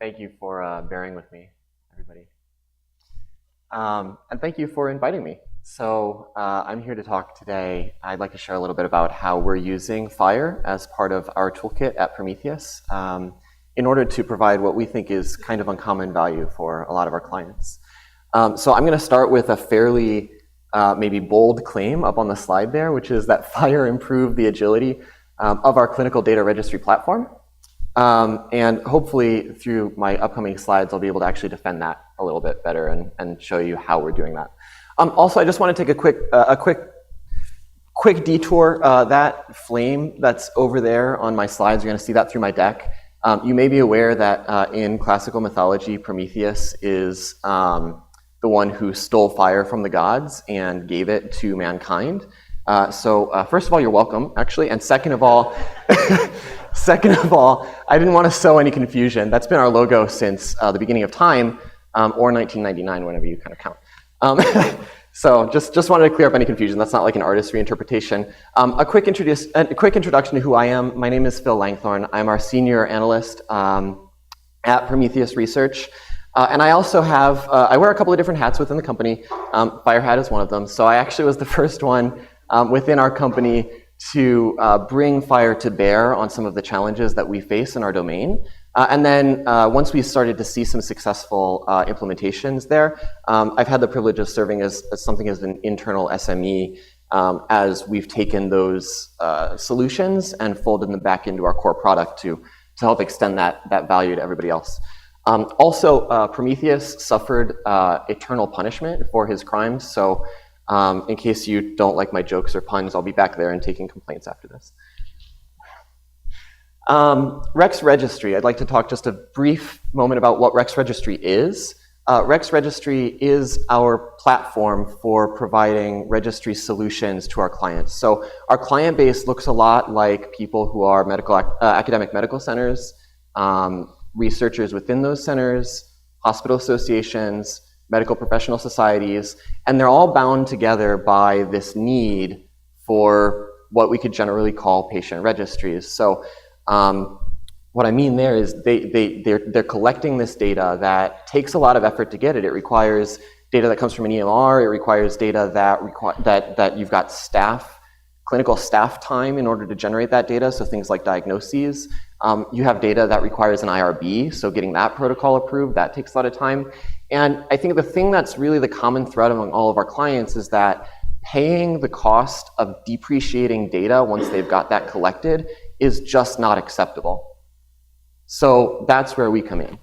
Thank you for bearing with me, everybody. And thank you for inviting me. So I'm here to talk today. I'd like to share a little bit about how we're using FHIR as part of our toolkit at Prometheus in order to provide what we think is kind of uncommon value for a lot of our clients. So I'm going to start with a fairly maybe bold claim up on the slide there, which is that FHIR improved the agility of our clinical data registry platform. And hopefully through my upcoming slides, I'll be able to actually defend that a little bit better and show you how we're doing that. Also, I just want to take a quick detour. That flame that's over there on my slides, you're going to see that through my deck. You may be aware that in classical mythology, Prometheus is the one who stole fire from the gods and gave it to mankind. So first of all, you're welcome, actually. And second of all, I didn't want to sow any confusion. That's been our logo since the beginning of time, or 1999, whenever you kind of count. So just wanted to clear up any confusion. That's not like an artist's reinterpretation. A quick introduction to who I am. My name is Phil Langthorne. I'm our senior analyst at Prometheus Research. And I also have, I wear a couple of different hats within the company. FHIR hat is one of them. So I actually was the first one within our company to bring FHIR to bear on some of the challenges that we face in our domain. And then once we started to see some successful implementations there, I've had the privilege of serving as something as an internal SME as we've taken those solutions and folded them back into our core product to help extend that value to everybody else. Also, Prometheus suffered eternal punishment for his crimes. So in case you don't like my jokes or puns, I'll be back there and taking complaints after this. RexRegistry, I'd like to talk just a brief moment about what RexRegistry is. RexRegistry is our platform for providing registry solutions to our clients. So our client base looks a lot like people who are academic medical centers, researchers within those centers, hospital associations, medical professional societies, and they're all bound together by this need for what we could generally call patient registries. So what I mean there is they're collecting this data that takes a lot of effort to get it. It requires data that comes from an EMR. It requires data that you've got clinical staff time in order to generate that data, so things like diagnoses. You have data that requires an IRB, so getting that protocol approved, that takes a lot of time. And I think the thing that's really the common thread among all of our clients is that paying the cost of depreciating data once they've got that collected is just not acceptable. So that's where we come in.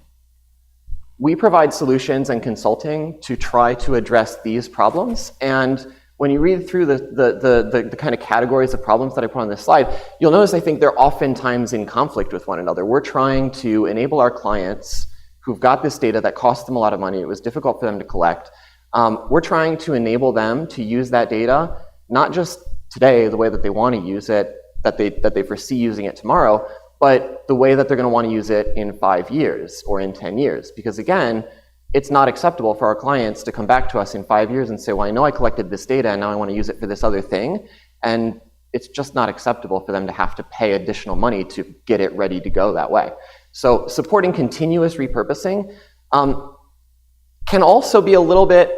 We provide solutions and consulting to try to address these problems. And when you read through the kind of categories of problems that I put on this slide, you'll notice I think they're oftentimes in conflict with one another. We're trying to enable our clients who've got this data that cost them a lot of money, it was difficult for them to collect. We're trying to enable them to use that data, not just today, the way that they want to use it, that they foresee using it tomorrow, but the way that they're going to want to use it in 5 years or in 10 years. Because again, it's not acceptable for our clients to come back to us in 5 years and say, well, I know I collected this data and now I want to use it for this other thing. And it's just not acceptable for them to have to pay additional money to get it ready to go that way. So supporting continuous repurposing can also be a little bit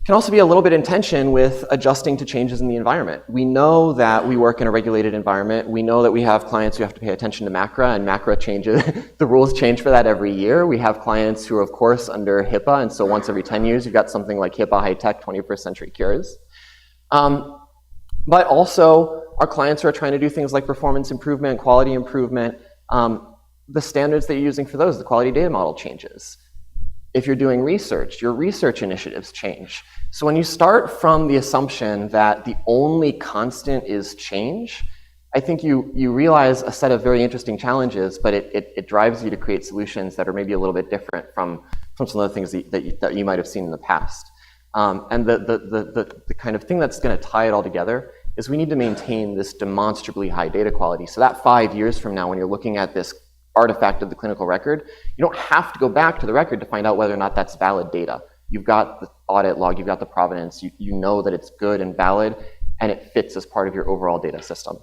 in tension with adjusting to changes in the environment. We know that we work in a regulated environment. We know that we have clients who have to pay attention to MACRA, and MACRA changes, the rules change for that every year. We have clients who are, of course, under HIPAA, and so once every 10 years, you've got something like HIPAA high-tech 21st century cures. But also, our clients who are trying to do things like performance improvement, quality improvement, the standards that you're using for those, the quality data model changes. If you're doing research, your research initiatives change. So when you start from the assumption that the only constant is change, I think you realize a set of very interesting challenges, but it drives you to create solutions that are maybe a little bit different from some of the things that you might have seen in the past. And the kind of thing that's going to tie it all together is we need to maintain this demonstrably high data quality. So that 5 years from now, when you're looking at this artifact of the clinical record, you don't have to go back to the record to find out whether or not that's valid data. You've got the audit log, you've got the provenance, you know that it's good and valid, and it fits as part of your overall data system.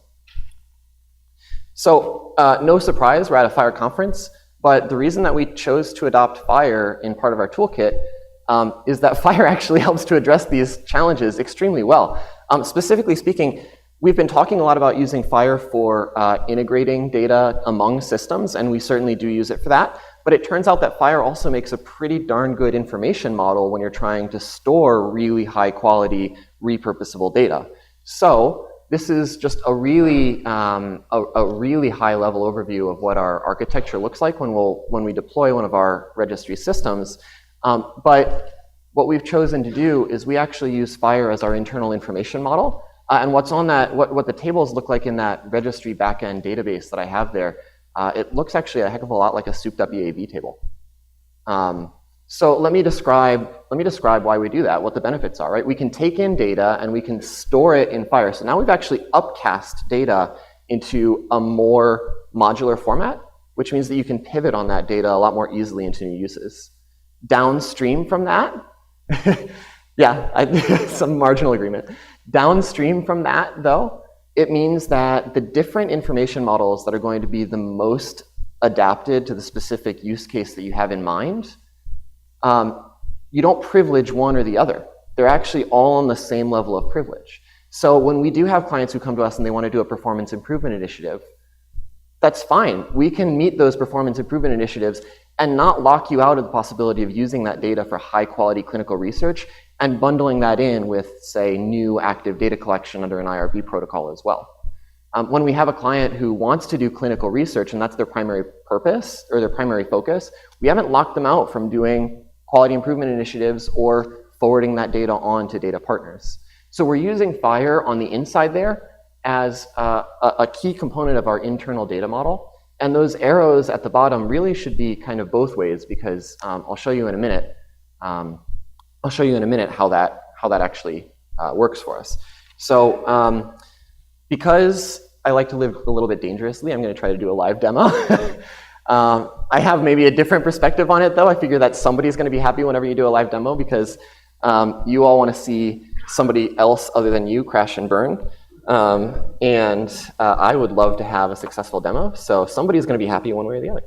So no surprise, we're at a FHIR conference. But the reason that we chose to adopt FHIR in part of our toolkit is that FHIR actually helps to address these challenges extremely well. Specifically speaking, we've been talking a lot about using FHIR for integrating data among systems, and we certainly do use it for that. But it turns out that FHIR also makes a pretty darn good information model when you're trying to store really high quality, repurposable data. So this is just a really high level overview of what our architecture looks like when we deploy one of our registry systems. But what we've chosen to do is we actually use FHIR as our internal information model. And what's on that, what the tables look like in that registry backend database that I have there, it looks actually a heck of a lot like a souped up EAB table. So let me describe why we do that, what the benefits are, right? We can take in data and we can store it in FHIR. So now we've actually upcast data into a more modular format, which means that you can pivot on that data a lot more easily into new uses. Downstream from that, some marginal agreement. Downstream from that, though, it means that the different information models that are going to be the most adapted to the specific use case that you have in mind, you don't privilege one or the other. They're actually all on the same level of privilege. So when we do have clients who come to us and they want to do a performance improvement initiative, that's fine. We can meet those performance improvement initiatives and not lock you out of the possibility of using that data for high quality clinical research and bundling that in with, say, new active data collection under an IRB protocol as well. When we have a client who wants to do clinical research and that's their primary purpose or their primary focus, we haven't locked them out from doing quality improvement initiatives or forwarding that data on to data partners. So we're using FHIR on the inside there as a key component of our internal data model. And those arrows at the bottom really should be kind of both ways because I'll show you in a minute. I'll show you in a minute how that actually works for us. So because I like to live a little bit dangerously, I'm going to try to do a live demo. I have maybe a different perspective on it, though. I figure that somebody's going to be happy whenever you do a live demo because you all want to see somebody else other than you crash and burn. And I would love to have a successful demo, so somebody's going to be happy one way or the other.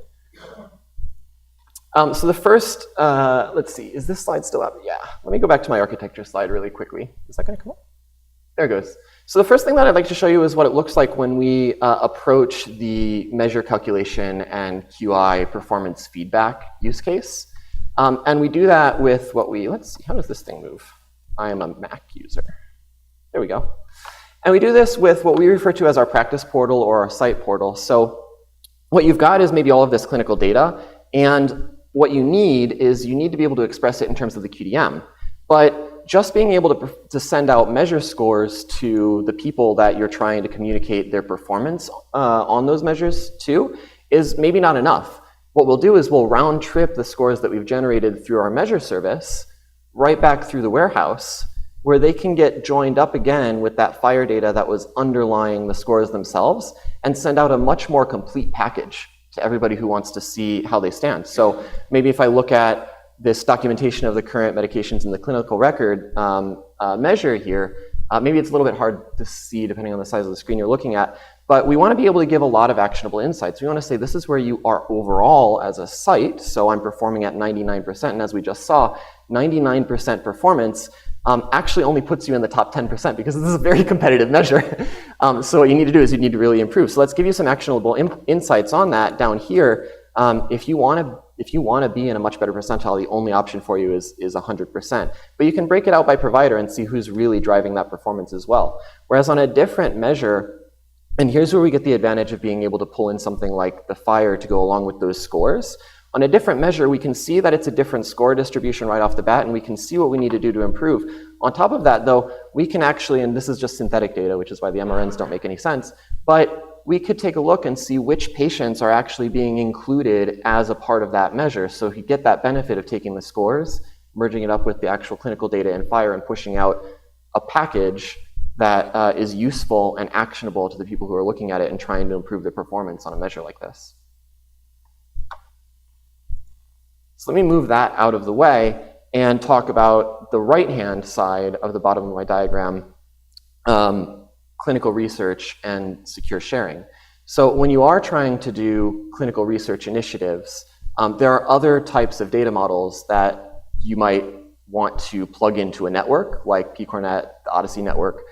So the first, let's see, is this slide still up? Yeah, let me go back to my architecture slide really quickly. Is that going to come up? There it goes. So the first thing that I'd like to show you is what it looks like when we approach the measure calculation and QI performance feedback use case. And we do that with what let's see, how does this thing move? I am a Mac user. There we go. And we do this with what we refer to as our practice portal or our site portal. So what you've got is maybe all of this clinical data, and what you need is you need to be able to express it in terms of the QDM. But just being able to send out measure scores to the people that you're trying to communicate their performance on those measures to is maybe not enough. What we'll do is we'll round trip the scores that we've generated through our measure service right back through the warehouse, where they can get joined up again with that FHIR data that was underlying the scores themselves and send out a much more complete package to everybody who wants to see how they stand. So maybe if I look at this documentation of the current medications in the clinical record measure here, maybe it's a little bit hard to see depending on the size of the screen you're looking at, but we want to be able to give a lot of actionable insights. We want to say this is where you are overall as a site, so I'm performing at 99%, and as we just saw, 99% performance actually only puts you in the top 10% because this is a very competitive measure. So what you need to do is you need to really improve. So let's give you some actionable insights on that down here. If you want to be in a much better percentile, the only option for you is 100%. But you can break it out by provider and see who's really driving that performance as well. Whereas on a different measure, and here's where we get the advantage of being able to pull in something like the FHIR to go along with those scores. On a different measure, we can see that it's a different score distribution right off the bat, and we can see what we need to do to improve. On top of that, though, we can actually, and this is just synthetic data, which is why the MRNs don't make any sense, but we could take a look and see which patients are actually being included as a part of that measure. So you get that benefit of taking the scores, merging it up with the actual clinical data in FHIR, and pushing out a package that is useful and actionable to the people who are looking at it and trying to improve their performance on a measure like this. So let me move that out of the way and talk about the right-hand side of the bottom of my diagram, clinical research and secure sharing. So when you are trying to do clinical research initiatives, There are other types of data models that you might want to plug into a network, like PCORnet, the Odyssey network.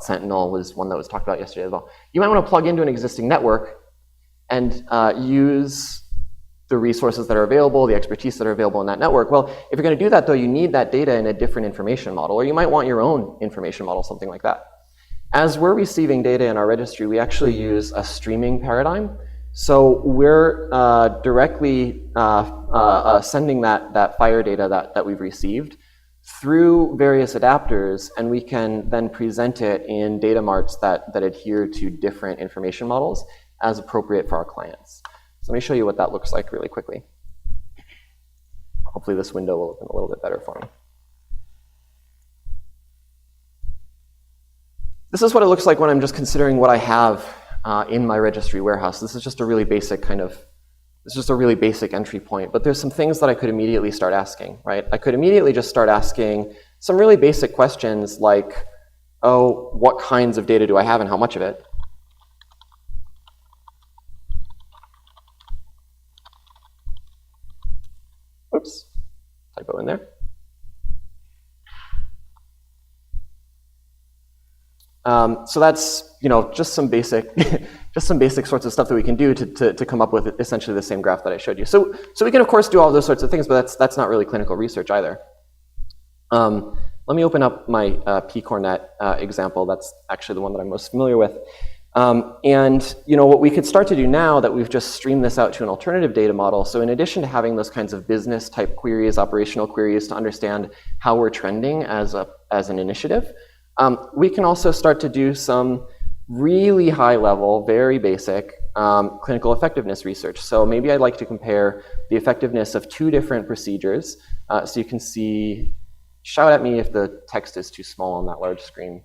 Sentinel was one that was talked about yesterday as well. You might want to plug into an existing network and use the resources that are available, the expertise that are available in that network. Well, if you're going to do that, though, you need that data in a different information model, or you might want your own information model, something like that. As we're receiving data in our registry, we actually use a streaming paradigm. So we're directly sending that FHIR data that we've received through various adapters, and we can then present it in data marts that adhere to different information models as appropriate for our clients. So let me show you what that looks like really quickly. Hopefully this window will open a little bit better for me. This is what it looks like when I'm just considering what I have in my registry warehouse. This is just a really basic entry point, but there's some things that I could immediately start asking, right? I could immediately just start asking some really basic questions like, oh, what kinds of data do I have and how much of it? Oops, typo in there. So that's, just some basic, sorts of stuff that we can do to come up with essentially the same graph that I showed you. So we can of course do all those sorts of things, but that's not really clinical research either. Let me open up my PCORnet example. That's actually the one that I'm most familiar with. And what we could start to do now that we've just streamed this out to an alternative data model. So in addition to having those kinds of business type queries, operational queries to understand how we're trending as an initiative, we can also start to do some really high level, very basic clinical effectiveness research. So maybe I'd like to compare the effectiveness of two different procedures. So you can see, shout at me if the text is too small on that large screen.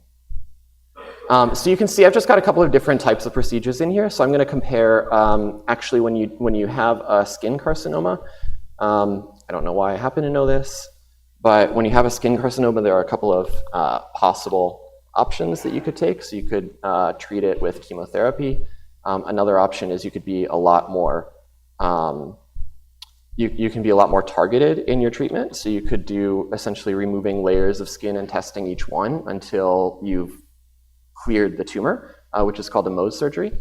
So you can see I've just got a couple of different types of procedures in here. So I'm going to compare actually when you have a skin carcinoma. I don't know why I happen to know this. But when you have a skin carcinoma, there are a couple of possible options that you could take. So you could treat it with chemotherapy. Another option is you could be a lot more, you can be a lot more targeted in your treatment. So you could do essentially removing layers of skin and testing each one until you've cleared the tumor, which is called a Mohs surgery.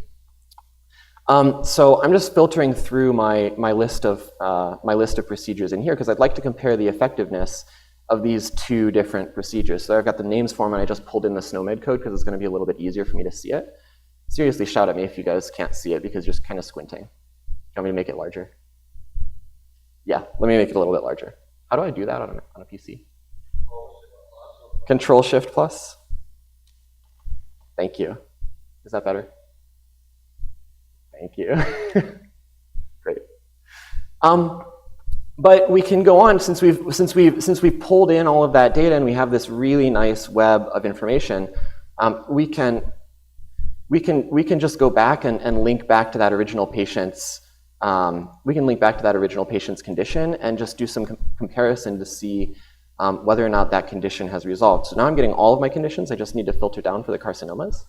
So I'm just filtering through my list of procedures in here because I'd like to compare the effectiveness of these two different procedures. So I've got the names form and I just pulled in the SNOMED code because it's going to be a little bit easier for me to see it. Seriously, shout at me if you guys can't see it because you're just kind of squinting. Do you want me to make it larger? Yeah, let me make it a little bit larger. How do I do that on a PC? Control-Shift+. Thank you. Is that better? Thank you. Great. But we can go on since we've pulled in all of that data and we have this really nice web of information. We can just go back and link back to that original patient's. We can link back to that original patient's condition and just do some comparison to see whether or not that condition has resolved. So now I'm getting all of my conditions. I just need to filter down for the carcinomas.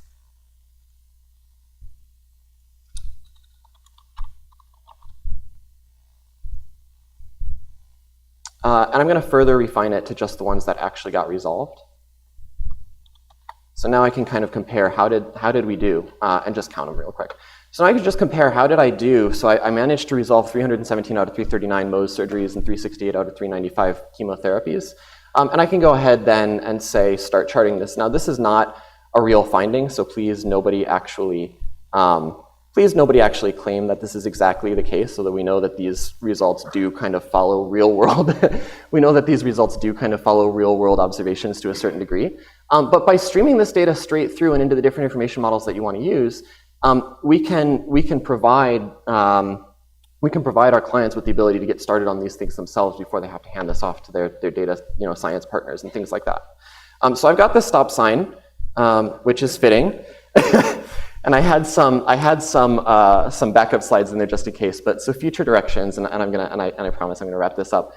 And I'm going to further refine it to just the ones that actually got resolved. So now I can kind of compare how did we do and just count them real quick. So now I can just compare how did I do. So I managed to resolve 317 out of 339 Mohs surgeries and 368 out of 395 chemotherapies. And I can go ahead then and say start charting this. Now this is not a real finding, so please nobody actually claim that this is exactly the case, so that we know that these results do kind of follow real world. We know that these results do kind of follow real world observations to a certain degree. But by streaming this data straight through and into the different information models that you want to use, we can provide our clients with the ability to get started on these things themselves before they have to hand this off to their data science partners and things like that. So I've got this stop sign, which is fitting. And I had some backup slides in there just in case. But so future directions, and I promise I'm gonna wrap this up.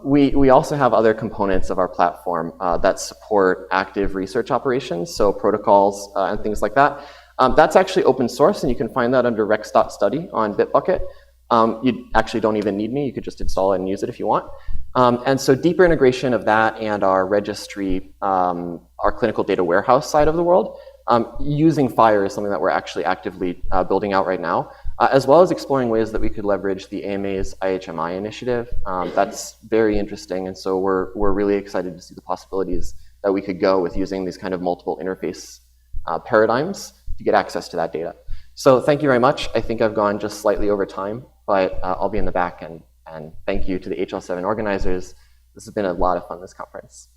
We also have other components of our platform that support active research operations, so protocols and things like that. That's actually open source, and you can find that under rex.study on Bitbucket. You actually don't even need me. You could just install it and use it if you want. And so deeper integration of that and our registry, our clinical data warehouse side of the world, using FHIR is something that we're actually actively building out right now, as well as exploring ways that we could leverage the AMA's IHMI initiative. That's very interesting, and so we're really excited to see the possibilities that we could go with using these kind of multiple interface paradigms to get access to that data. So thank you very much. I think I've gone just slightly over time, but I'll be in the back, and thank you to the HL7 organizers. This has been a lot of fun, this conference.